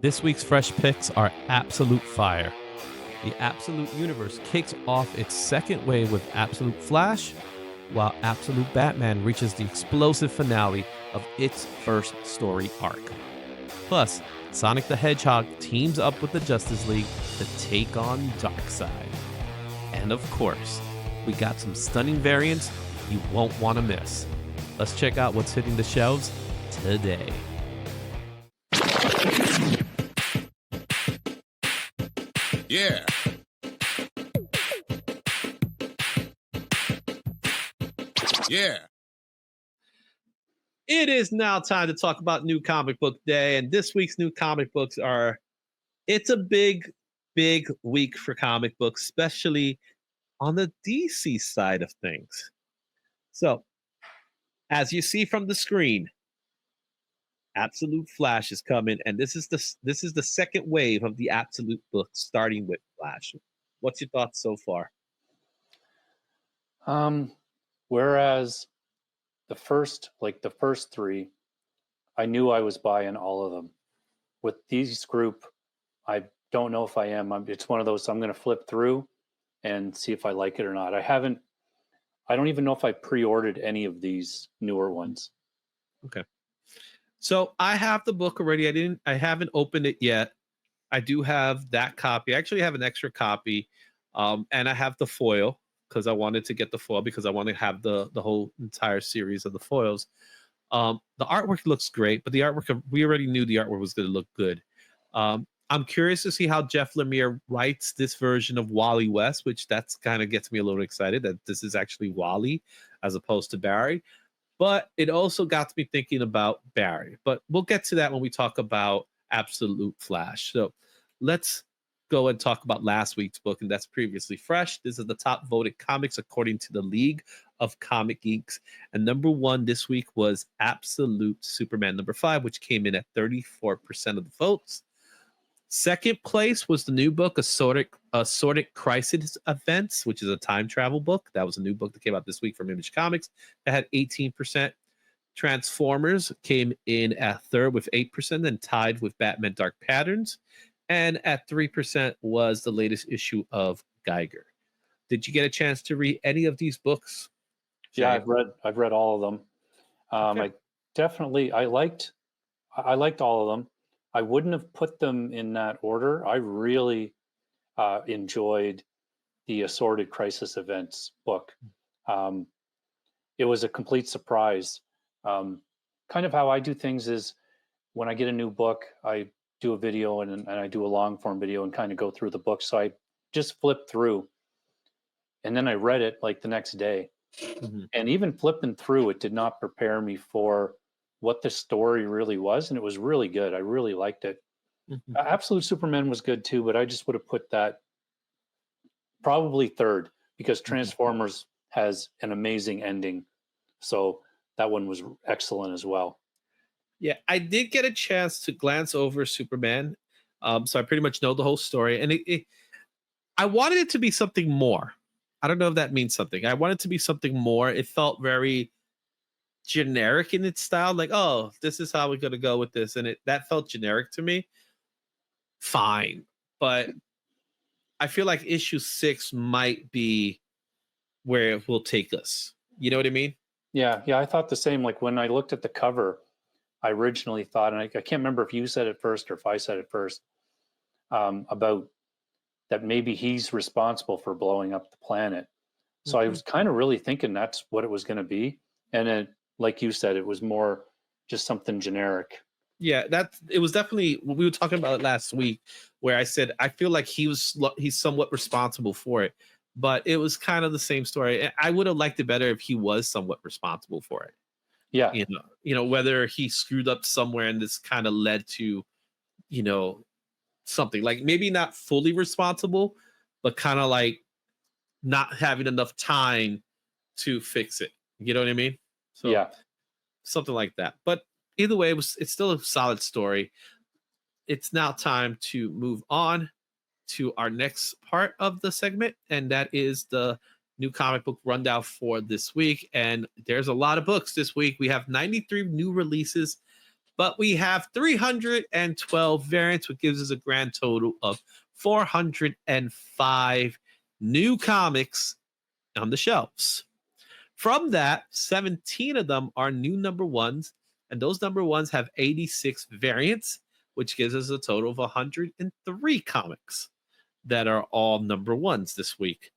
This week's fresh picks are Absolute Fire. The Absolute Universe kicks off its second wave with Absolute Flash, while Absolute Batman reaches the explosive finale of its first story arc. Plus, Sonic the Hedgehog teams up with the Justice League to take on Darkseid. And of course, we got some stunning variants you won't want to miss. Let's check out what's hitting the shelves today. Yeah. Yeah. It is now time to talk about New Comic Book Day, and this week's new comic books it's a big week for comic books, especially on the DC side of things. So, as you see from the screen, Absolute Flash is coming, and this is the second wave of the Absolute books, starting with Flash. What's your thoughts so far? Whereas the first three, I knew I was buying all of them. With these group, I don't know if I am. It's one of those I'm going to flip through and see if I like it or not. I don't even know if I pre-ordered any of these newer ones. Okay. So I have the book already. I haven't opened it yet. I do have that copy. I actually have an extra copy. And I have the foil because I wanted to get the foil because I want to have the whole entire series of the foils. The artwork looks great, but the artwork, we already knew the artwork was going to look good. I'm curious to see how Jeff Lemire writes this version of Wally West, which that's kind of gets me a little excited that this is actually Wally as opposed to Barry. But it also got me thinking about Barry. But we'll get to that when we talk about Absolute Flash. So let's go and talk about last week's book, and that's Previously Fresh. This is the top voted comics according to the League of Comic Geeks. And number one this week was Absolute Superman number 5, which came in at 34% of the votes. Second place was the new book, Assorted Crisis Events, which is a time travel book. That was a new book that came out this week from Image Comics. That had 18%. Transformers came in at third with 8%, and tied with Batman Dark Patterns. And at 3% was the latest issue of Geiger. Did you get a chance to read any of these books? Jay? Yeah, I've read all of them. Okay. I liked all of them. I wouldn't have put them in that order. I really enjoyed the Assorted Crisis Events book. It was a complete surprise. Kind of how I do things is when I get a new book, I do a video and I do a long form video and kind of go through the book. So I just flipped through and then I read it like the next day. Mm-hmm. And even flipping through, it did not prepare me for what the story really was, and it was really good. I really liked it. Mm-hmm. Absolute Superman was good too, but I just would have put that probably third because Transformers has an amazing ending. So that one was excellent as well. Yeah, I did get a chance to glance over Superman. So I pretty much know the whole story. And I wanted it to be something more. I don't know if that means something. I wanted it to be something more. It felt very generic in its style, like, oh, this is how we're gonna go with this, and that felt generic to me. Fine, but I feel like issue 6 might be where it will take us. You know what I mean? Yeah, I thought the same. Like when I looked at the cover, I originally thought, and I can't remember if you said it first or if I said it first, about that maybe he's responsible for blowing up the planet. So I was kind of really thinking that's what it was going to be, and then, like you said, it was more just something generic. Yeah, it was definitely, we were talking about it last week, where I said I feel like he's somewhat responsible for it, but it was kind of the same story. I would have liked it better if he was somewhat responsible for it. Yeah, you know whether he screwed up somewhere and this kind of led to, something like maybe not fully responsible, but kind of like not having enough time to fix it. You know what I mean? So yeah, something like that. But either way, it's still a solid story. It's now time to move on to our next part of the segment, and that is the new comic book rundown for this week. And there's a lot of books this week. We have 93 new releases, But we have 312 variants, which gives us a grand total of 405 new comics on the shelves. From that, 17 of them are new number ones, and those number ones have 86 variants, which gives us a total of 103 comics that are all number ones this week.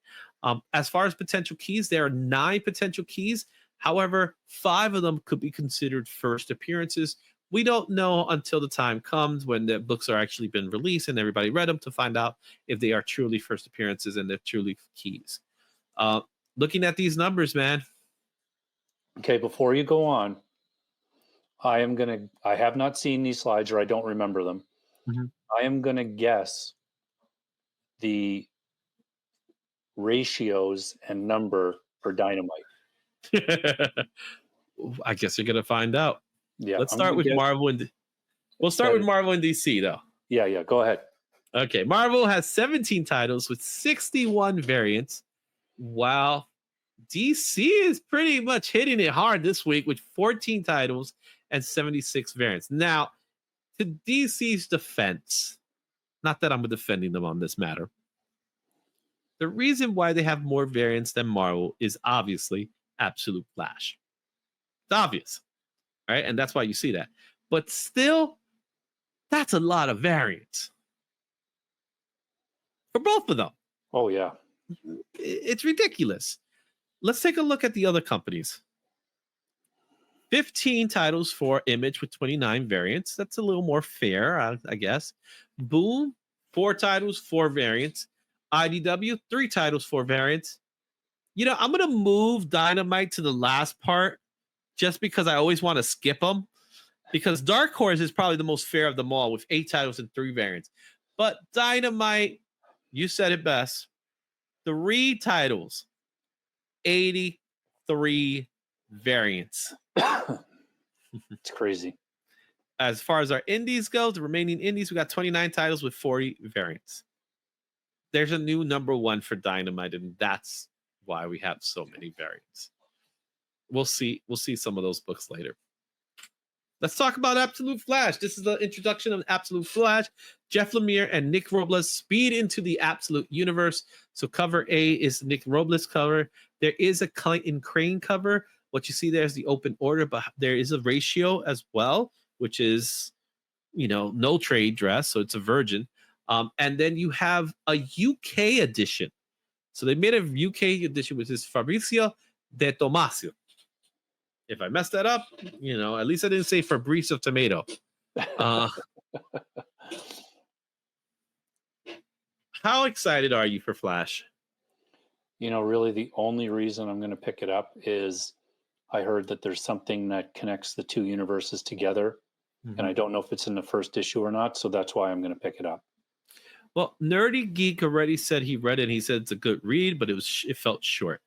As far as potential keys, there are 9 potential keys. However, 5 of them could be considered first appearances. We don't know until the time comes when the books are actually been released and everybody read them to find out if they are truly first appearances and they're truly keys. Looking at these numbers, man. Okay, before you go on, I have not seen these slides, or I don't remember them. Mhm. I am gonna guess the ratios and number for Dynamite. I guess you're gonna find out. Yeah, Let's I'm start gonna with guess- Marvel and we'll start with Marvel and DC though. Yeah, go ahead. Okay, Marvel has 17 titles with 61 variants, while DC is pretty much hitting it hard this week with 14 titles and 76 variants. Now, to DC's defense, not that I'm defending them on this matter, the reason why they have more variants than Marvel is obviously Absolute Flash. It's obvious, right? And that's why you see that. But still, that's a lot of variants for both of them. Oh yeah. It's ridiculous. Let's take a look at the other companies. 15 titles for Image with 29 variants. That's a little more fair, I guess. Boom, 4 titles, 4 variants. IDW, 3 titles, 4 variants. You know, I'm going to move Dynamite to the last part just because I always want to skip them. Because Dark Horse is probably the most fair of them all with 8 titles and 3 variants. But Dynamite, you said it best. 3 titles, 83 variants. It's crazy. As far as our indies go, the remaining indies, we got 29 titles with 40 variants. There's a new number one for Dynamite, and that's why we have so many variants. We'll see some of those books later. Let's talk about Absolute Flash. This is the introduction of Absolute Flash. Jeff Lemire and Nick Robles speed into the Absolute universe. So cover A is Nick Robles cover. There is a Clayton Crane cover. What you see there is the open order, but there is a ratio as well, which is, no trade dress. So it's a virgin. And then you have a UK edition. So they made a UK edition, which is Fabrizio De Tomasio. If I messed that up, at least I didn't say Fabrizio Tomato. How excited are you for Flash? Really the only reason I'm going to pick it up is I heard that there's something that connects the 2 universes together. Mm-hmm. And I don't know if it's in the first issue or not. So that's why I'm going to pick it up. Well, Nerdy Geek already said he read it. And he said it's a good read, but it felt short.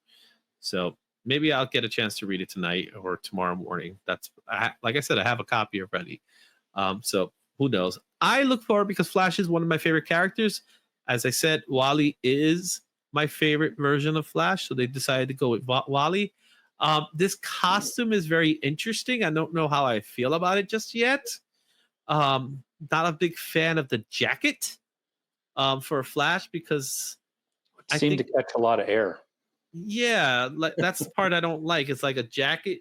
So maybe I'll get a chance to read it tonight or tomorrow morning. Like I said, I have a copy already. So who knows? I look forward because Flash is one of my favorite characters. As I said, Wally is my favorite version of Flash. So they decided to go with Wally. This costume is very interesting. I don't know how I feel about it just yet. Not a big fan of the jacket for Flash because it seemed to catch a lot of air. Yeah, that's the part I don't like. It's like a jacket.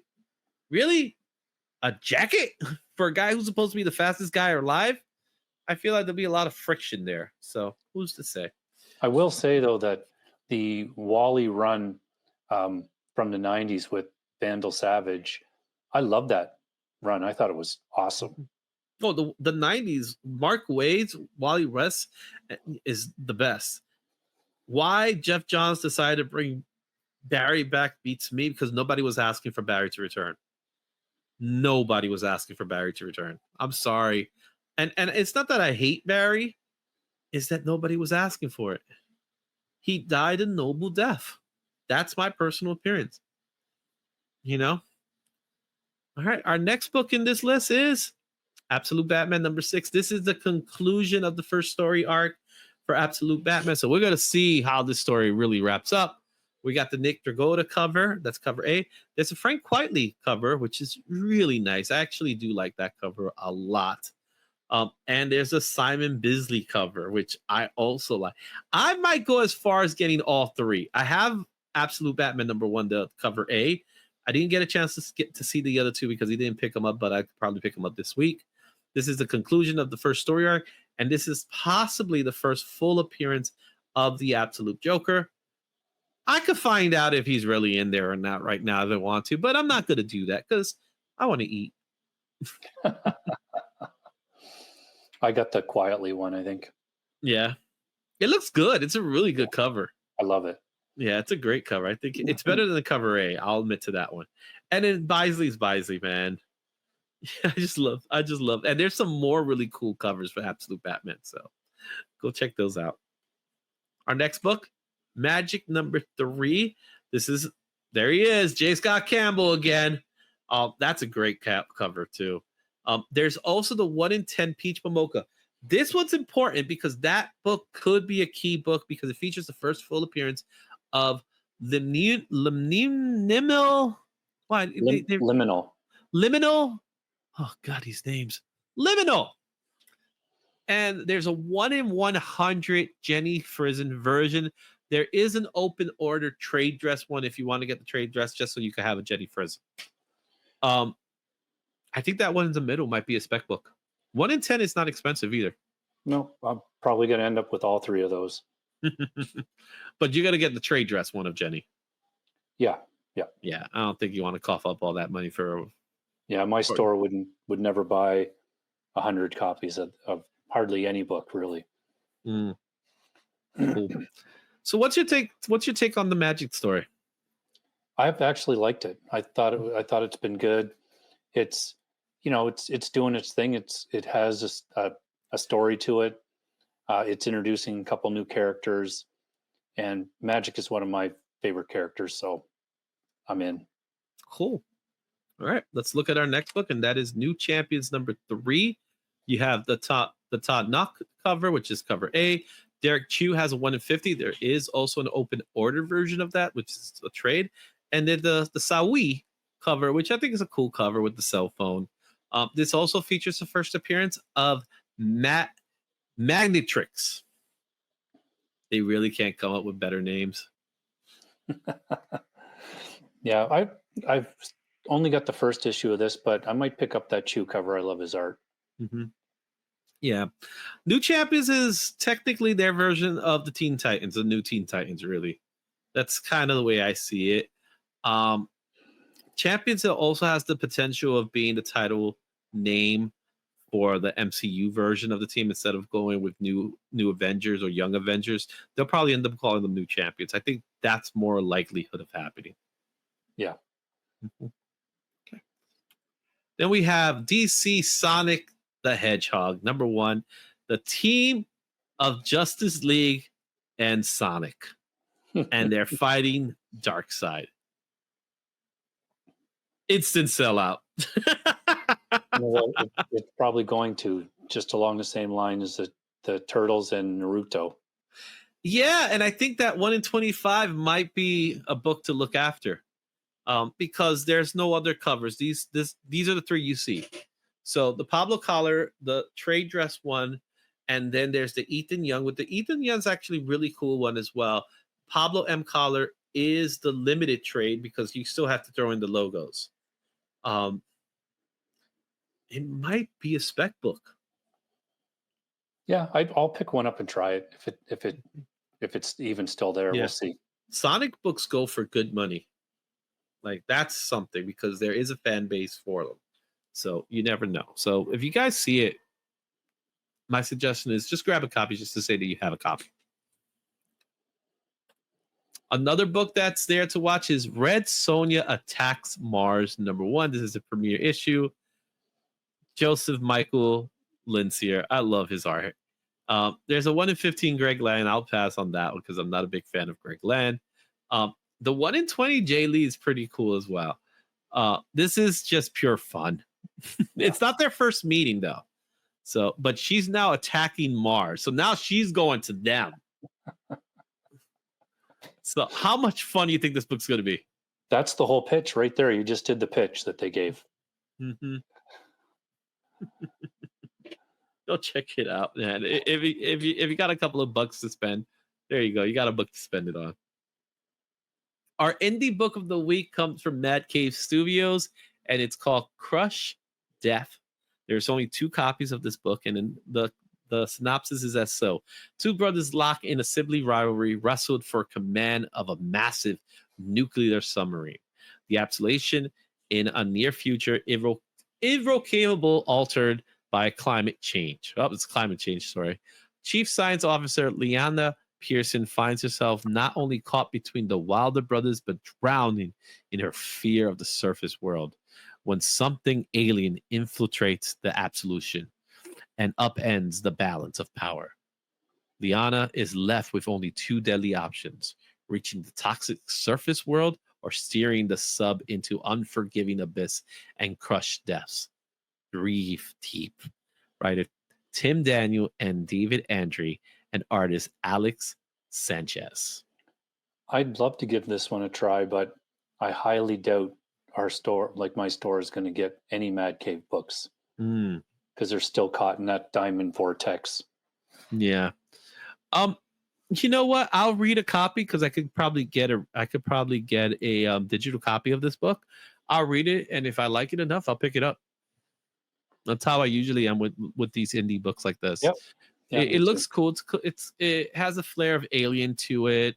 Really? A jacket for a guy who's supposed to be the fastest guy alive? I feel like there'll be a lot of friction there. So who's to say? I will say, though, that the Wally run from the 90s with Vandal Savage, I love that run. I thought it was awesome. Oh, the 90s, Mark Waid's Wally West is the best. Why Jeff Johns decided to bring Barry back beats me because nobody was asking for Barry to return. Nobody was asking for Barry to return. I'm sorry. And it's not that I hate Barry. It's that nobody was asking for it. He died a noble death. That's my personal appearance. All right. Our next book in this list is Absolute Batman number 6. This is the conclusion of the first story arc for Absolute Batman. So we're going to see how this story really wraps up. We got the Nick Dragotta cover. That's cover A. There's a Frank Quitely cover, which is really nice. I actually do like that cover a lot. And there's a Simon Bisley cover, which I also like. I might go as far as getting all three. I have Absolute Batman #1, the cover A. I didn't get a chance to get to see the other two because he didn't pick them up, but I could probably pick them up this week. This is the conclusion of the first story arc, and this is possibly the first full appearance of the Absolute Joker. I could find out if he's really in there or not right now if I want to, but I'm not going to do that because I want to eat. I got the Quietly one, I think. Yeah. It looks good. It's a really good cover. I love it. Yeah, it's a great cover. I think it's better than the cover A. I'll admit to that one. And then Bisley's Bisley, man. I just love. And there's some more really cool covers for Absolute Batman. So go check those out. Our next book, Magic #3. There he is, J. Scott Campbell again. That's a great cover too. There's also the 1 in 10 Peach Momoko. This one's important because that book could be a key book because it features the first full appearance of Liminal. Liminal. Oh God, these names. Liminal. And there's a 1 in 100 Jenny Frison version. There is an open order trade dress one if you want to get the trade dress just so you can have a Jenny Frison. I think that one in the middle might be a spec book. 1 in 10 is not expensive either. No, I'm probably going to end up with all three of those. But you got to get the trade dress one of Jenny. Yeah. I don't think you want to cough up all that money for. Yeah, my store would never buy 100 copies of hardly any book, really. Cool. So what's your take on the Magic story? I've actually liked it. I thought it's been good. It's it's doing its thing. It has a story to it. It's introducing a couple new characters, and Magic is one of my favorite characters, so I'm in. Cool. All right, let's look at our next book, and that is New Champions #3. You have the Todd Knock cover, which is cover A. Derek Chu has a 1 in 50. There is also an open order version of that, which is a trade. And then the Sawi cover, which I think is a cool cover with the cell phone. This also features the first appearance of Magnetrix. They really can't come up with better names. Yeah, I've only got the first issue of this, but I might pick up that Chu cover. I love his art. Mm-hmm. Yeah. New Champions is technically their version of the Teen Titans, the new Teen Titans, really. That's kind of the way I see it. Champions also has the potential of being the title name for the MCU version of the team instead of going with new Avengers or Young Avengers. They'll probably end up calling them New Champions. I think that's more likelihood of happening. Yeah. Okay. Then we have DC Sonic the Hedgehog #1, the team of Justice League and Sonic, and they're fighting Darkseid. Instant sellout. Well, it's probably going to just along the same line as the Turtles and Naruto. Yeah, and I think that 1 in 25 might be a book to look after, because there's no other covers. These are the three you see. So the Pablo Collar, the trade dress one, and then there's the Ethan Young. With the Ethan Young's actually really cool one as well. Pablo M. Collar is the limited trade because you still have to throw in the logos. It might be a spec book. Yeah, I'll pick one up and try it if it's even still there. Yeah. We'll see. Sonic books go for good money. Like that's something because there is a fan base for them. So you never know. So if you guys see it, my suggestion is just grab a copy just to say that you have a copy. Another book that's there to watch is Red Sonja Attacks Mars #1. This is a premiere issue. Joseph Michael Lincier. I love his art. There's a 1 in 15 Greg Land. I'll pass on that one because I'm not a big fan of Greg Land. The 1 in 20 Jay Lee is pretty cool as well. This is just pure fun. It's not their first meeting though. So, but she's now attacking Mars. So now she's going to them. So how much fun do you think this book's going to be? That's the whole pitch right there. You just did the pitch that they gave. Mm-hmm. Go check it out, man. If you got a couple of bucks to spend, there you go. You got a book to spend it on. Our indie book of the week comes from Mad Cave Studios, and it's called Crush Death. There's only 2 copies of this book, and in the synopsis is as so. 2 brothers locked in a sibling rivalry wrestled for command of a massive nuclear submarine. The absolution in a near future irrevocable altered by climate change. Oh, it's climate change, sorry. Chief Science Officer Leanna Pearson finds herself not only caught between the Wilder brothers, but drowning in her fear of the surface world when something alien infiltrates the absolution and upends the balance of power. Liana is left with only 2 deadly options: reaching the toxic surface world or steering the sub into unforgiving abyss and crush deaths. 3 deep. Writer Tim Daniel and David Andre, and artist Alex Sanchez. I'd love to give this one a try, but I highly doubt our store, like my store, is going to get any Mad Cave books because they're still caught in that diamond vortex. Yeah. You know what? I'll read a copy because I could probably get a digital copy of this book. I'll read it, and if I like it enough, I'll pick it up. That's how I usually am with these indie books like this. Yep. Yeah, it looks cool. It has a flair of Alien to it.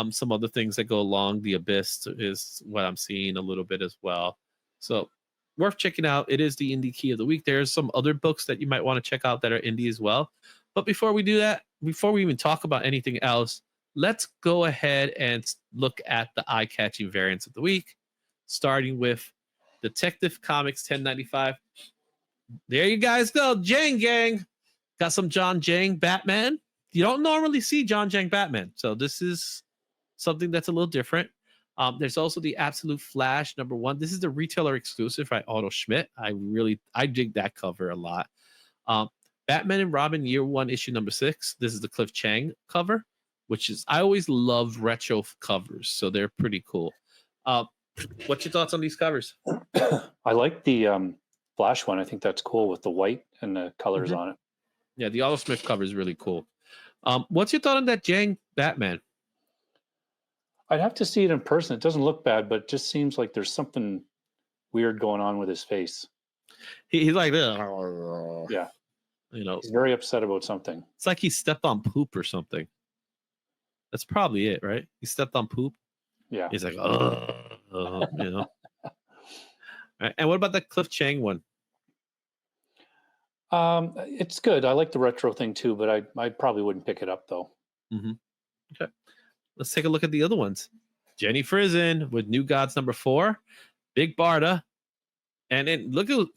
Some other things that go along. The Abyss is what I'm seeing a little bit as well. So worth checking out. It is the indie key of the week. There's some other books that you might want to check out that are indie as well. But before we do that, before we even talk about anything else, let's go ahead and look at the eye-catching variants of the week, starting with Detective Comics 1095. There you guys go. Jang Gang. Got some John Jang Batman. You don't normally see John Jang Batman, so this is something that's a little different. There's also the Absolute Flash #1. This is the retailer exclusive by Otto Schmidt. I dig that cover a lot. Batman and Robin Year 1 issue #6. This is the Cliff Chang cover, which is, I always love retro covers, so they're pretty cool. What's your thoughts on these covers? I like the Flash one. I think that's cool with the white and the colors on it. Yeah, the Otto Smith cover is really cool. What's your thought on that Jang Batman? I'd have to see it in person. It doesn't look bad, but it just seems like there's something weird going on with his face. He's like this. Yeah. You know, He's very upset about something. it's like he stepped on poop or something. That's probably it, right? He stepped on poop. Yeah. He's like, you know. Right, and what about that Cliff Chang one? It's good. I like the retro thing too, but I probably wouldn't pick it up though. Okay. Let's take a look at the other ones. Jenny Frizen with New Gods #4, Big Barda. And then look at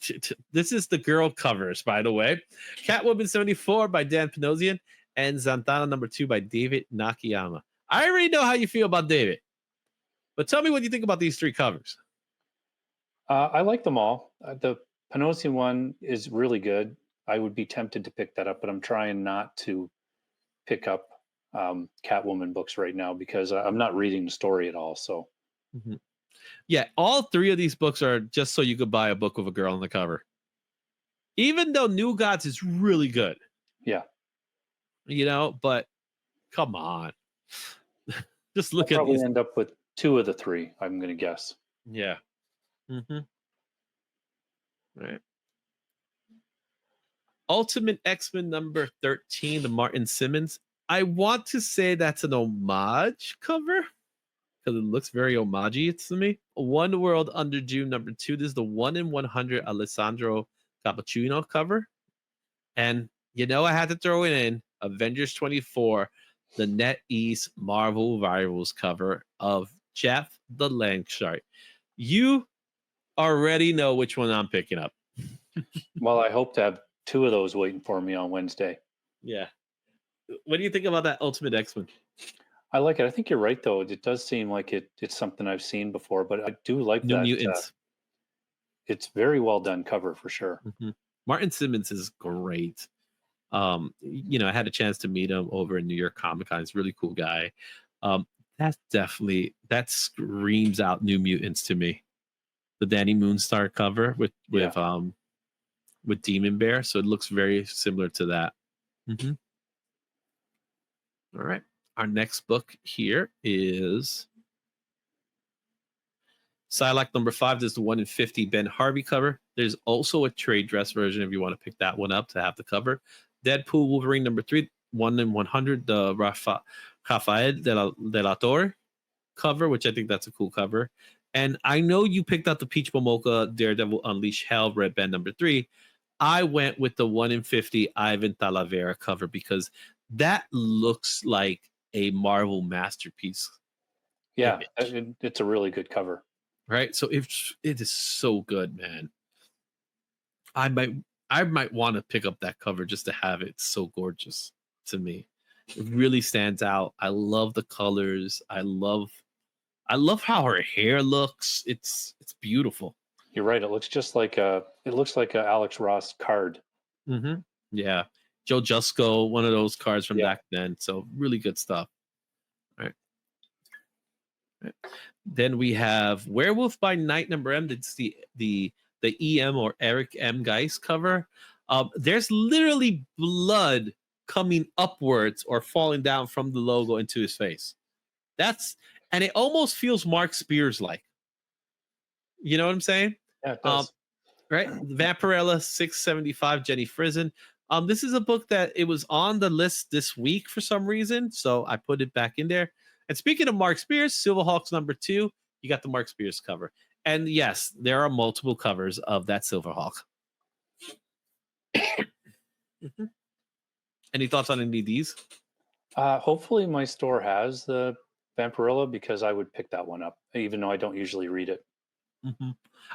this is the girl covers, by the way. Catwoman 74 by Dan Panosian and Zantana #2 by David Nakayama. I already know how you feel about David, but tell me what you think about these 3 covers. I like them all. The Panosian one is really good. I would be tempted to pick that up, but I'm trying not to pick up Catwoman books right now because I'm not reading the story at all. So, yeah, all 3 of these books are just so you could buy a book with a girl on the cover. Even though New Gods is really good. Yeah. You know, but come on. Just look I'll at probably these. end up with 2 of the 3, I'm going to guess. Yeah. Right. Ultimate X-Men #13, the Martin Simmons. I want to say that's an homage cover because it looks very homage to me. One World Under June #2. This is the 1 in 100 Alessandro Cappuccino cover. And you know, I had to throw it in Avengers 24, the NetEase Marvel Rivals cover of Jeff the Landshark. You already know which one I'm picking up. Well, I hope to have 2 of those waiting for me on Wednesday. Yeah. What do you think about that Ultimate X-Men? I like it. I think you're right, though. It does seem like it's something I've seen before, but I do like New that. Mutants. It's very well done cover for sure. Martin Simmons is great. You know, I had a chance to meet him over in New York Comic Con. He's a really cool guy. that screams out New Mutants to me. The Danny Moonstar cover with Demon Bear, so it looks very similar to that. Mm-hmm. All right, our next book here is Psylocke number 5. There's the 1 in 50 Ben Harvey cover. There's also a trade dress version if you want to pick that one up to have the cover. Deadpool Wolverine number 3, 1 in 100, the Rafael de la Torre cover, which I think that's a cool cover. And I know you picked out the Peach Momoko Daredevil Unleash Hell Red Band number 3. I went with the 1 in 50 Ivan Talavera cover because that looks like a Marvel masterpiece. Yeah, it's a really good cover. Right? So it is so good, man. I might want to pick up that cover just to have it. It's so gorgeous to me. It really stands out. I love the colors. I love how her hair looks. It's beautiful. You're right. It looks just like a Alex Ross card. Mm-hmm. Yeah, Joe Jusko, one of those cards from back then. So really good stuff. All right. Then we have Werewolf by Night number M. It's the EM or Eric M. Geist cover. There's literally blood coming upwards or falling down from the logo into his face. And it almost feels Mark Spears like. You know what I'm saying? Yeah, it does. Right? Vampirella 675, Jenny Frison. This is a book that it was on the list this week for some reason, so I put it back in there. And speaking of Mark Spears, Silverhawks number 2, you got the Mark Spears cover. And yes, there are multiple covers of that Silverhawk. Mm-hmm. Any thoughts on any of these? Hopefully my store has the Vampirella because I would pick that one up, even though I don't usually read it. Mm-hmm.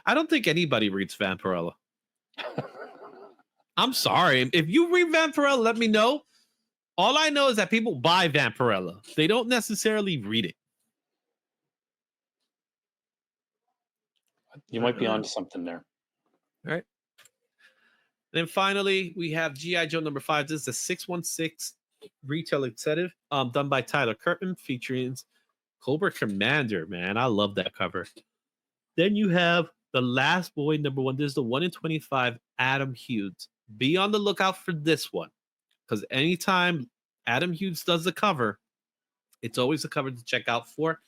I don't think anybody reads Vampirella. I'm sorry. If you read Vampirella, let me know. All I know is that people buy Vampirella. They don't necessarily read it. You might be onto something there. All right. Then finally, we have G.I. Joe number 5. This is a 616 retail incentive done by Tyler Kirkman featuring Cobra Commander, man. I love that cover. Then you have The Last Boy number 1. This is the 1 in 25 Adam Hughes. Be on the lookout for this one because anytime Adam Hughes does the cover, it's always a cover to check out for.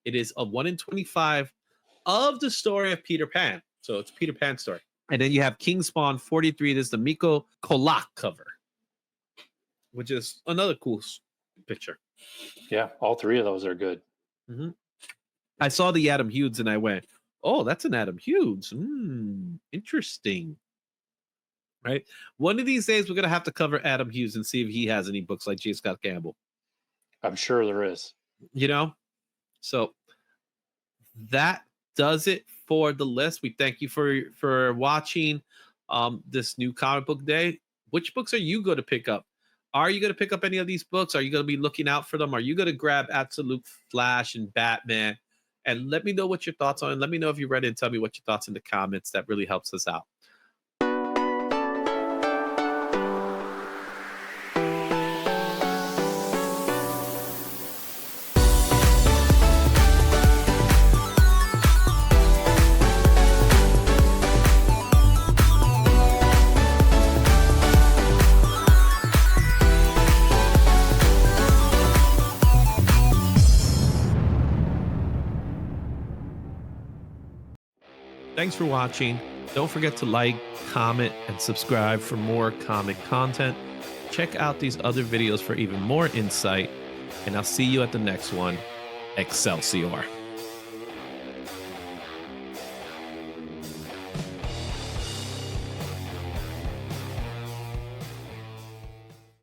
It is a 1 in 25 of the story of Peter Pan. So it's Peter Pan's story. And then you have King Spawn 43. This is the Miko Kolak cover, which is another cool picture. Yeah, all 3 of those are good. Mm-hmm. I saw the Adam Hughes and I went, oh, that's an Adam Hughes. Interesting. Right? One of these days, we're going to have to cover Adam Hughes and see if he has any books like J. Scott Campbell. I'm sure there is. You know? So that does it for the list. We thank you for watching this new comic book day. Which books are you going to pick up? Are you going to pick up any of these books? Are you going to be looking out for them? Are you going to grab Absolute Flash and Batman? And let me know what your thoughts are. And let me know if you read it and tell me what your thoughts in the comments. That really helps us out. Thanks for watching. Don't forget to like, comment, and subscribe for more comic content. Check out these other videos for even more insight, and I'll see you at the next one. Excelsior.